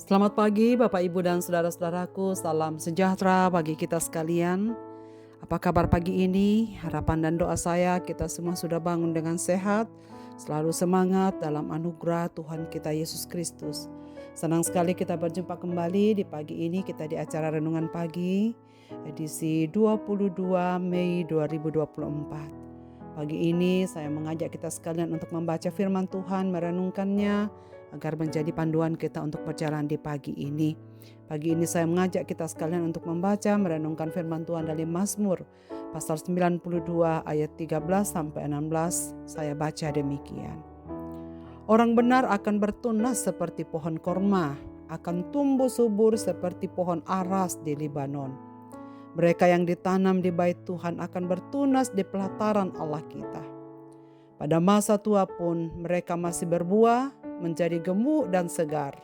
Selamat pagi Bapak Ibu dan saudara-saudaraku, salam sejahtera bagi kita sekalian. Apa kabar pagi ini? Harapan dan doa saya kita semua sudah bangun dengan sehat, selalu semangat dalam anugerah Tuhan kita Yesus Kristus. Senang sekali kita berjumpa kembali di pagi ini, kita di acara Renungan Pagi, edisi 22 Mei 2024. Pagi ini saya mengajak kita sekalian untuk membaca firman Tuhan, merenungkannya, agar menjadi panduan kita untuk berjalan di pagi ini. Pagi ini saya mengajak kita sekalian untuk membaca, merenungkan firman Tuhan dari Mazmur pasal 92 ayat 13 sampai 16. Saya baca demikian. Orang benar akan bertunas seperti pohon korma, akan tumbuh subur seperti pohon aras di Libanon. Mereka yang ditanam di bait Tuhan akan bertunas di pelataran Allah kita. Pada masa tua pun mereka masih berbuah, menjadi gemuk dan segar,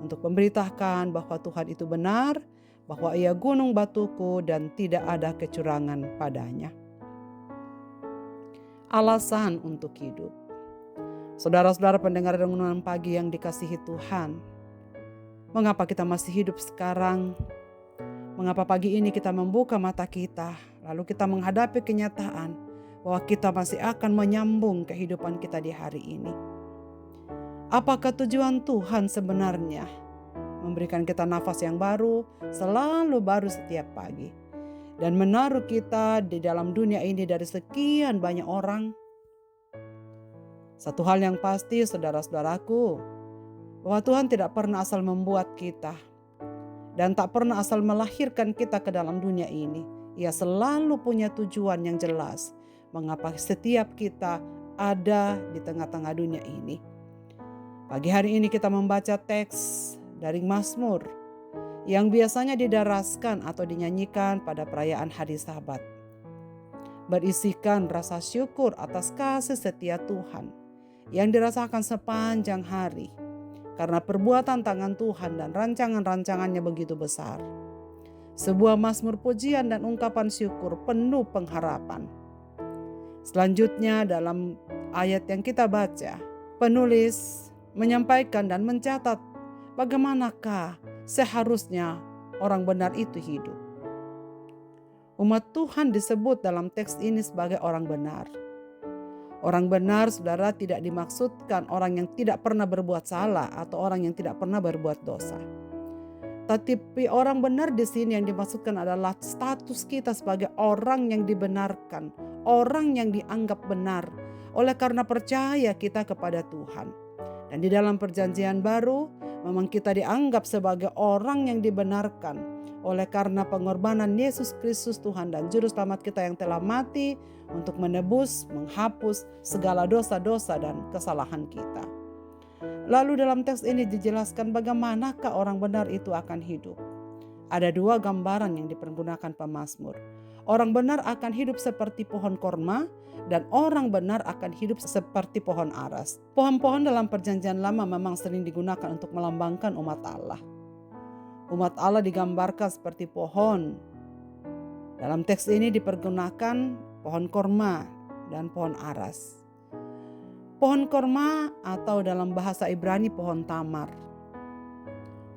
untuk memberitakan bahwa Tuhan itu benar, bahwa Ia gunung batuku dan tidak ada kecurangan padanya. Alasan untuk hidup. Saudara-saudara pendengar renungan pagi yang dikasihi Tuhan, mengapa kita masih hidup sekarang? Mengapa pagi ini kita membuka mata kita, lalu kita menghadapi kenyataan bahwa kita masih akan menyambung kehidupan kita di hari ini? Apakah tujuan Tuhan sebenarnya? Memberikan kita nafas yang baru, selalu baru setiap pagi, dan menaruh kita di dalam dunia ini dari sekian banyak orang. Satu hal yang pasti, saudara-saudaraku, bahwa Tuhan tidak pernah asal membuat kita dan tak pernah asal melahirkan kita ke dalam dunia ini. Ia selalu punya tujuan yang jelas mengapa setiap kita ada di tengah-tengah dunia ini. Pagi hari ini kita membaca teks dari Mazmur yang biasanya didaraskan atau dinyanyikan pada perayaan hari Sabat. Berisikan rasa syukur atas kasih setia Tuhan yang dirasakan sepanjang hari, karena perbuatan tangan Tuhan dan rancangan-rancangannya begitu besar. Sebuah mazmur pujian dan ungkapan syukur penuh pengharapan. Selanjutnya dalam ayat yang kita baca, penulis menyampaikan dan mencatat bagaimanakah seharusnya orang benar itu hidup. Umat Tuhan disebut dalam teks ini sebagai orang benar. Orang benar, saudara, tidak dimaksudkan orang yang tidak pernah berbuat salah atau orang yang tidak pernah berbuat dosa. Tetapi orang benar di sini yang dimaksudkan adalah status kita sebagai orang yang dibenarkan, orang yang dianggap benar oleh karena percaya kita kepada Tuhan. Dan di dalam perjanjian baru, memang kita dianggap sebagai orang yang dibenarkan oleh karena pengorbanan Yesus Kristus Tuhan dan Juru Selamat kita yang telah mati untuk menebus, menghapus segala dosa-dosa dan kesalahan kita. Lalu dalam teks ini dijelaskan bagaimanakah orang benar itu akan hidup. Ada dua gambaran yang dipergunakan pemazmur. Orang benar akan hidup seperti pohon korma dan orang benar akan hidup seperti pohon aras. Pohon-pohon dalam perjanjian lama memang sering digunakan untuk melambangkan umat Allah. Umat Allah digambarkan seperti pohon. Dalam teks ini dipergunakan pohon korma dan pohon aras. Pohon korma atau dalam bahasa Ibrani pohon tamar,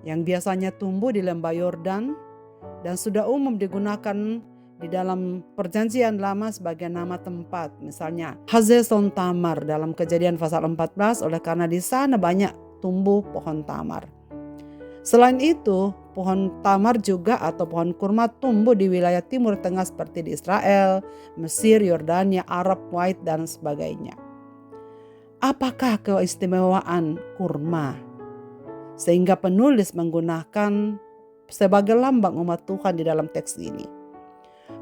yang biasanya tumbuh di lembah Yordan dan sudah umum digunakan di dalam perjanjian lama sebagai nama tempat. Misalnya Hazezon Tamar dalam Kejadian pasal 14, oleh karena di sana banyak tumbuh pohon tamar. Selain itu, pohon tamar juga atau pohon kurma tumbuh di wilayah timur tengah seperti di Israel, Mesir, Yordania, Arab, Kuwait, dan sebagainya. Apakah keistimewaan kurma sehingga penulis menggunakan sebagai lambang umat Tuhan di dalam teks ini?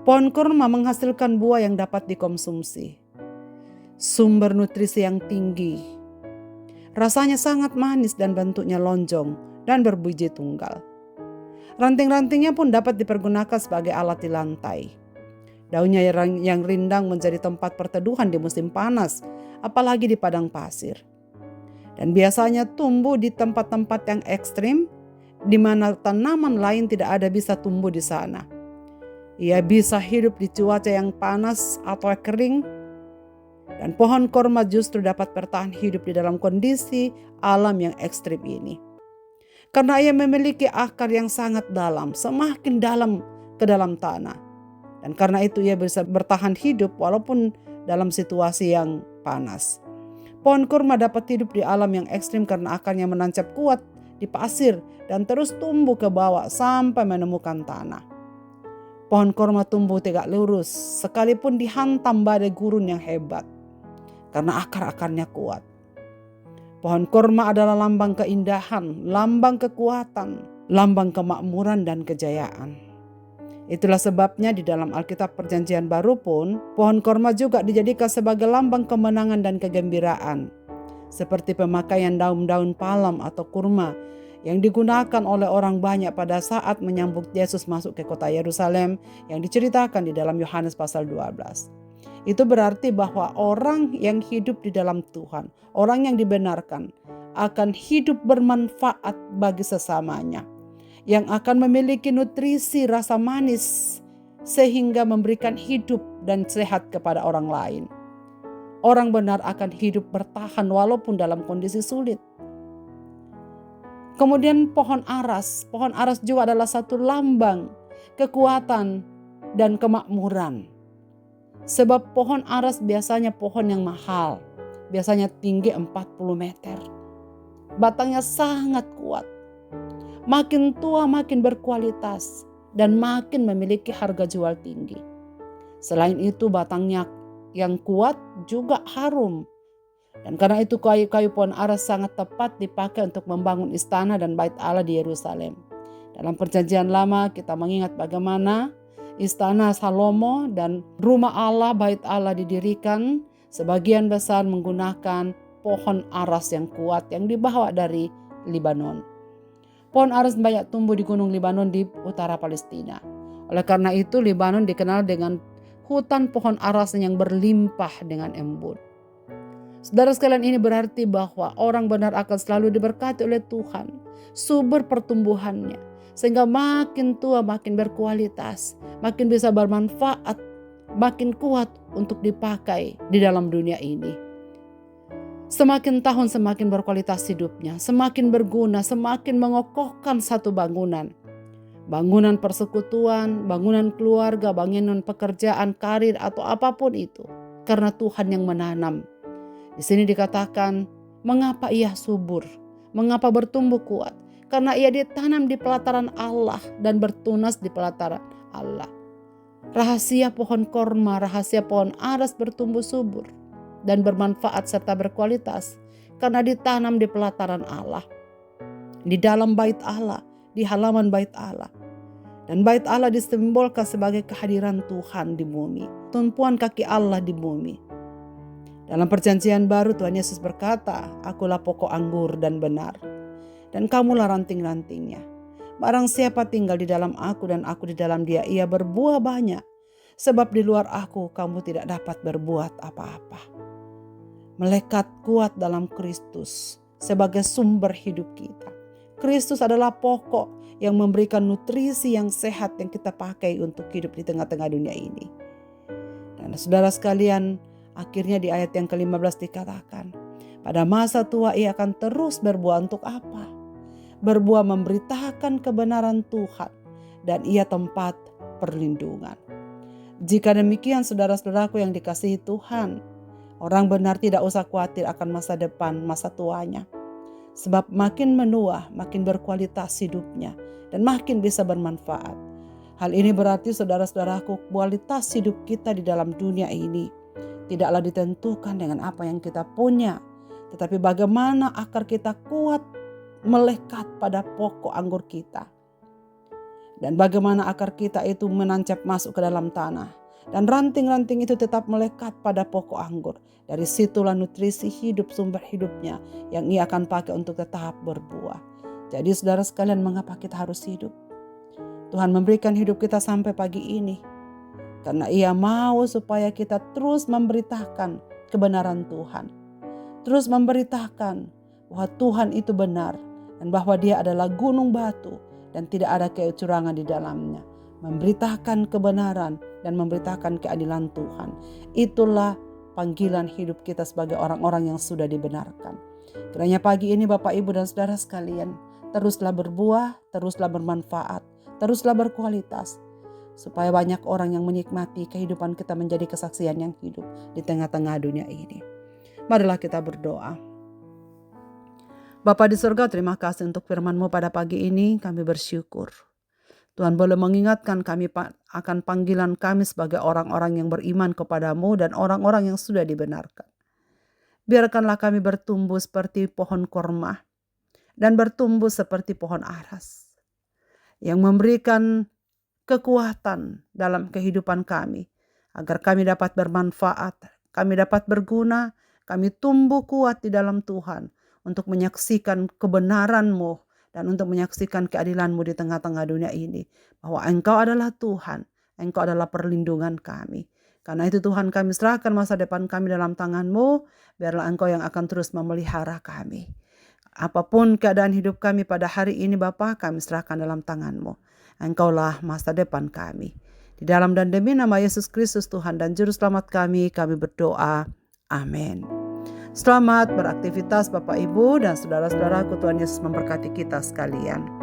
Pohon kurma menghasilkan buah yang dapat dikonsumsi, sumber nutrisi yang tinggi, rasanya sangat manis dan bentuknya lonjong dan berbiji tunggal. Ranting-rantingnya pun dapat dipergunakan sebagai alat di lantai. Daunnya yang rindang menjadi tempat perteduhan di musim panas, apalagi di padang pasir. Dan biasanya tumbuh di tempat-tempat yang ekstrim, di mana tanaman lain tidak ada bisa tumbuh di sana. Ia bisa hidup di cuaca yang panas atau kering, dan pohon korma justru dapat bertahan hidup di dalam kondisi alam yang ekstrim ini. Karena ia memiliki akar yang sangat dalam, semakin dalam ke dalam tanah. Dan karena itu ia bisa bertahan hidup walaupun dalam situasi yang panas. Pohon kurma dapat hidup di alam yang ekstrim karena akarnya menancap kuat di pasir dan terus tumbuh ke bawah sampai menemukan tanah. Pohon kurma tumbuh tegak lurus sekalipun dihantam badai gurun yang hebat karena akar-akarnya kuat. Pohon kurma adalah lambang keindahan, lambang kekuatan, lambang kemakmuran dan kejayaan. Itulah sebabnya di dalam Alkitab Perjanjian Baru pun, pohon kurma juga dijadikan sebagai lambang kemenangan dan kegembiraan. Seperti pemakaian daun-daun palem atau kurma yang digunakan oleh orang banyak pada saat menyambut Yesus masuk ke kota Yerusalem yang diceritakan di dalam Yohanes pasal 12. Itu berarti bahwa orang yang hidup di dalam Tuhan, orang yang dibenarkan, akan hidup bermanfaat bagi sesamanya, yang akan memiliki nutrisi rasa manis sehingga memberikan hidup dan sehat kepada orang lain. Orang benar akan hidup bertahan walaupun dalam kondisi sulit. Kemudian pohon aras juga adalah satu lambang kekuatan dan kemakmuran. Sebab pohon aras biasanya pohon yang mahal, biasanya tinggi 40 meter. Batangnya sangat kuat. Makin tua makin berkualitas dan makin memiliki harga jual tinggi. Selain itu batangnya yang kuat juga harum. Dan karena itu kayu-kayu pohon aras sangat tepat dipakai untuk membangun istana dan bait Allah di Yerusalem. Dalam Perjanjian Lama kita mengingat bagaimana istana Salomo dan rumah Allah, bait Allah didirikan sebagian besar menggunakan pohon aras yang kuat yang dibawa dari Libanon. Pohon aras banyak tumbuh di gunung Libanon di utara Palestina. Oleh karena itu Libanon dikenal dengan hutan pohon aras yang berlimpah dengan embun. Saudara sekalian, ini berarti bahwa orang benar akan selalu diberkati oleh Tuhan, subur pertumbuhannya, sehingga makin tua makin berkualitas, makin bisa bermanfaat, makin kuat untuk dipakai di dalam dunia ini. Semakin tahun semakin berkualitas hidupnya, semakin berguna, semakin mengokohkan satu bangunan. Bangunan persekutuan, bangunan keluarga, bangunan pekerjaan, karir atau apapun itu. Karena Tuhan yang menanam. Di sini dikatakan, mengapa ia subur? Mengapa bertumbuh kuat? Karena ia ditanam di pelataran Allah dan bertunas di pelataran Allah. Rahasia pohon korma, rahasia pohon aras bertumbuh subur dan bermanfaat serta berkualitas karena ditanam di pelataran Allah, di dalam bait Allah, di halaman bait Allah. Dan bait Allah disimbolkan sebagai kehadiran Tuhan di bumi, tumpuan kaki Allah di bumi. Dalam Perjanjian Baru Tuhan Yesus berkata, "Akulah pokok anggur dan benar, dan kamulah ranting-rantingnya. Barang siapa tinggal di dalam aku dan aku di dalam dia, ia berbuah banyak. Sebab di luar aku kamu tidak dapat berbuat apa-apa." Melekat kuat dalam Kristus sebagai sumber hidup kita. Kristus adalah pokok yang memberikan nutrisi yang sehat yang kita pakai untuk hidup di tengah-tengah dunia ini. Dan saudara sekalian, akhirnya di ayat yang ke-15 dikatakan, pada masa tua ia akan terus berbuah untuk apa? Berbuah memberitakan kebenaran Tuhan dan ia tempat perlindungan. Jika demikian saudara-saudaraku yang dikasihi Tuhan, orang benar tidak usah khawatir akan masa depan, masa tuanya. Sebab makin menua, makin berkualitas hidupnya dan makin bisa bermanfaat. Hal ini berarti saudara-saudaraku, kualitas hidup kita di dalam dunia ini tidaklah ditentukan dengan apa yang kita punya, tetapi bagaimana akar kita kuat melekat pada pokok anggur kita. Dan bagaimana akar kita itu menancap masuk ke dalam tanah. Dan ranting-ranting itu tetap melekat pada pokok anggur. Dari situlah nutrisi hidup, sumber hidupnya yang ia akan pakai untuk tetap berbuah. Jadi saudara sekalian, mengapa kita harus hidup? Tuhan memberikan hidup kita sampai pagi ini karena ia mau supaya kita terus memberitakan kebenaran Tuhan. Terus memberitakan bahwa Tuhan itu benar dan bahwa dia adalah gunung batu dan tidak ada kecurangan di dalamnya. Memberitakan kebenaran dan memberitakan keadilan Tuhan. Itulah panggilan hidup kita sebagai orang-orang yang sudah dibenarkan. Kiranya pagi ini Bapak, Ibu, dan saudara sekalian, teruslah berbuah, teruslah bermanfaat, teruslah berkualitas, supaya banyak orang yang menikmati kehidupan kita menjadi kesaksian yang hidup di tengah-tengah dunia ini. Marilah kita berdoa. Bapa di surga, terima kasih untuk firman-Mu pada pagi ini. Kami bersyukur Tuhan boleh mengingatkan kami akan panggilan kami sebagai orang-orang yang beriman kepadamu dan orang-orang yang sudah dibenarkan. Biarkanlah kami bertumbuh seperti pohon korma dan bertumbuh seperti pohon aras yang memberikan kekuatan dalam kehidupan kami, agar kami dapat bermanfaat, kami dapat berguna, kami tumbuh kuat di dalam Tuhan untuk menyaksikan kebenaran-Mu dan untuk menyaksikan keadilan-Mu di tengah-tengah dunia ini, bahwa Engkau adalah Tuhan, Engkau adalah perlindungan kami. Karena itu Tuhan, kami serahkan masa depan kami dalam tangan-Mu, biarlah Engkau yang akan terus memelihara kami. Apapun keadaan hidup kami pada hari ini Bapa, kami serahkan dalam tangan-Mu. Engkaulah masa depan kami. Di dalam dan demi nama Yesus Kristus Tuhan dan Juru Selamat kami berdoa. Amin. Selamat beraktivitas Bapak, Ibu, dan saudara-saudaraku. Tuhan Yesus memberkati kita sekalian.